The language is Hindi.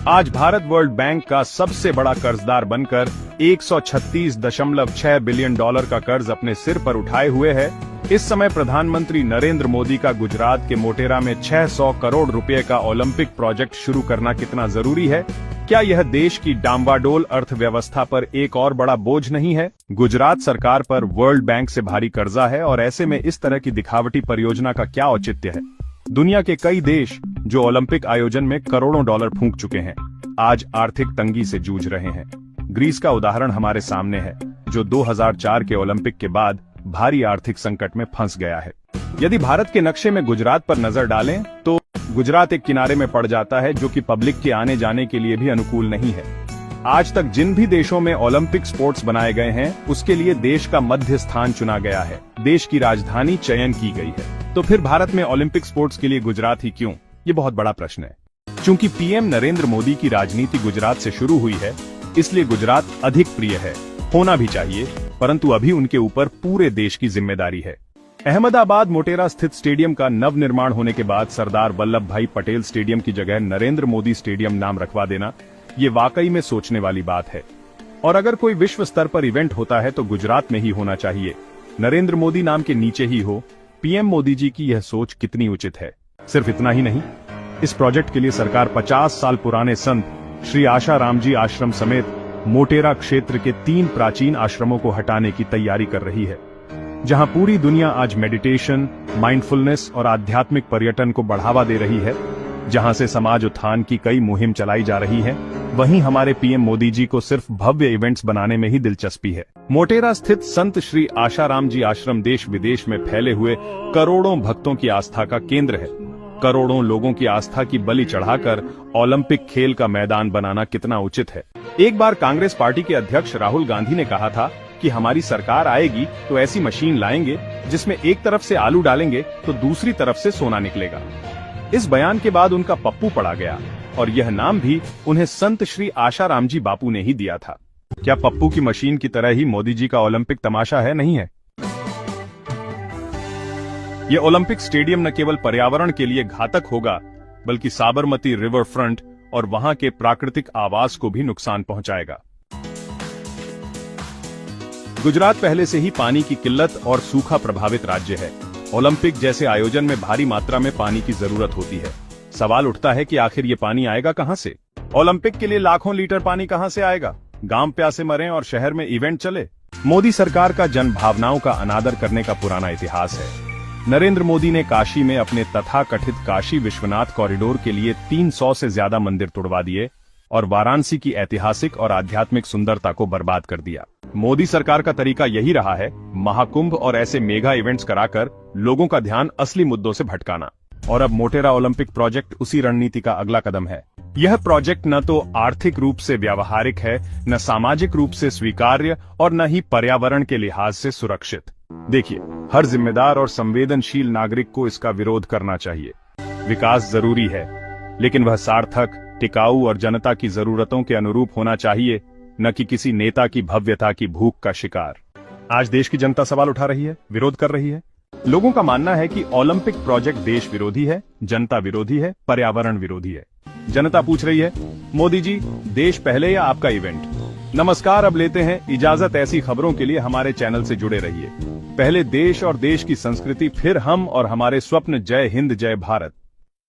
आज भारत वर्ल्ड बैंक का सबसे बड़ा कर्जदार बनकर 136.6 बिलियन डॉलर का कर्ज अपने सिर पर उठाए हुए है। इस समय प्रधानमंत्री नरेंद्र मोदी का गुजरात के मोटेरा में 600 करोड़ रुपए का ओलंपिक प्रोजेक्ट शुरू करना कितना जरूरी है? क्या यह देश की डांवाडोल अर्थव्यवस्था पर एक और बड़ा बोझ नहीं है? गुजरात सरकार पर वर्ल्ड बैंक से भारी कर्जा है और ऐसे में इस तरह की दिखावटी परियोजना का क्या औचित्य है? दुनिया के कई देश जो ओलंपिक आयोजन में करोड़ों डॉलर फूंक चुके हैं, आज आर्थिक तंगी से जूझ रहे हैं। ग्रीस का उदाहरण हमारे सामने है, जो 2004 के ओलंपिक के बाद भारी आर्थिक संकट में फंस गया है। यदि भारत के नक्शे में गुजरात पर नजर डालें, तो गुजरात एक किनारे में पड़ जाता है, जो कि पब्लिक के आने जाने के लिए भी अनुकूल नहीं है। आज तक जिन भी देशों में ओलंपिक स्पोर्ट्स बनाए गए हैं, उसके लिए देश का मध्य स्थान चुना गया है, देश की राजधानी चयन की गई है। तो फिर भारत में ओलंपिक स्पोर्ट्स के लिए गुजरात ही क्यों? ये बहुत बड़ा प्रश्न है। चूंकि पीएम नरेंद्र मोदी की राजनीति गुजरात से शुरू हुई है, इसलिए गुजरात अधिक प्रिय है, होना भी चाहिए, परंतु अभी उनके ऊपर पूरे देश की जिम्मेदारी है। अहमदाबाद मोटेरा स्थित स्टेडियम का नव निर्माण होने के बाद सरदार वल्लभ भाई पटेल स्टेडियम की जगह नरेंद्र मोदी स्टेडियम नाम रखवा देना, ये वाकई में सोचने वाली बात है। और अगर कोई विश्व स्तर पर इवेंट होता है तो गुजरात में ही होना चाहिए, नरेंद्र मोदी नाम के नीचे ही हो। पीएम मोदी जी की यह सोच कितनी उचित है। सिर्फ इतना ही नहीं, इस प्रोजेक्ट के लिए सरकार 50 साल पुराने संत श्री आशाराम जी आश्रम समेत मोटेरा क्षेत्र के 3 प्राचीन आश्रमों को हटाने की तैयारी कर रही है, जहां पूरी दुनिया आज मेडिटेशन, माइंडफुलनेस और आध्यात्मिक पर्यटन को बढ़ावा दे रही है, जहां से समाज उत्थान की कई मुहिम चलाई जा रही है, वहीं हमारे पीएम मोदी जी को सिर्फ भव्य इवेंट्स बनाने में ही दिलचस्पी है। मोटेरा स्थित संत श्री आशाराम जी आश्रम देश विदेश में फैले हुए करोड़ों भक्तों की आस्था का केंद्र है। करोड़ों लोगों की आस्था की बलि चढ़ाकर ओलंपिक खेल का मैदान बनाना कितना उचित है। एक बार कांग्रेस पार्टी के अध्यक्ष राहुल गांधी ने कहा था कि हमारी सरकार आएगी तो ऐसी मशीन लाएंगे जिसमें एक तरफ से आलू डालेंगे तो दूसरी तरफ से सोना निकलेगा। इस बयान के बाद उनका पप्पू पड़ा गया और यह नाम भी उन्हें संत श्री आशाराम जी बापू ने ही दिया था। क्या पप्पू की मशीन की तरह ही मोदी जी का ओलंपिक तमाशा है, नहीं है? यह ओलंपिक स्टेडियम न केवल पर्यावरण के लिए घातक होगा, बल्कि साबरमती रिवर फ्रंट और वहां के प्राकृतिक आवास को भी नुकसान पहुंचाएगा। गुजरात पहले से ही पानी की किल्लत और सूखा प्रभावित राज्य है। ओलंपिक जैसे आयोजन में भारी मात्रा में पानी की जरूरत होती है। सवाल उठता है कि आखिर ये पानी आएगा कहां से? ओलंपिक के लिए लाखों लीटर पानी कहां से आएगा? गांव प्यासे मरें और शहर में इवेंट चले? मोदी सरकार का जन भावनाओं का अनादर करने का पुराना इतिहास है। नरेंद्र मोदी ने काशी में अपने तथाकथित काशी विश्वनाथ कॉरिडोर के लिए 300 से ज्यादा मंदिर तुड़वा दिए और वाराणसी की ऐतिहासिक और आध्यात्मिक सुंदरता को बर्बाद कर दिया। मोदी सरकार का तरीका यही रहा है, महाकुंभ और ऐसे मेगा इवेंट्स कराकर लोगों का ध्यान असली मुद्दों से भटकाना। और अब मोटेरा ओलंपिक प्रोजेक्ट उसी रणनीति का अगला कदम है। यह प्रोजेक्ट न तो आर्थिक रूप से व्यावहारिक है, न सामाजिक रूप से स्वीकार्य और न ही पर्यावरण के लिहाज से सुरक्षित। देखिए, हर जिम्मेदार और संवेदनशील नागरिक को इसका विरोध करना चाहिए। विकास जरूरी है, लेकिन वह सार्थक, टिकाऊ और जनता की जरूरतों के अनुरूप होना चाहिए, न कि किसी नेता की भव्यता की भूख का शिकार। आज देश की जनता सवाल उठा रही है, विरोध कर रही है। लोगों का मानना है कि ओलंपिक प्रोजेक्ट देश विरोधी है, जनता विरोधी है, पर्यावरण विरोधी है। जनता पूछ रही है, मोदी जी, देश पहले या आपका इवेंट? नमस्कार, अब लेते हैं इजाजत। ऐसी खबरों के लिए हमारे चैनल से जुड़े रहिए। पहले देश और देश की संस्कृति, फिर हम और हमारे स्वप्न। जय हिंद, जय भारत।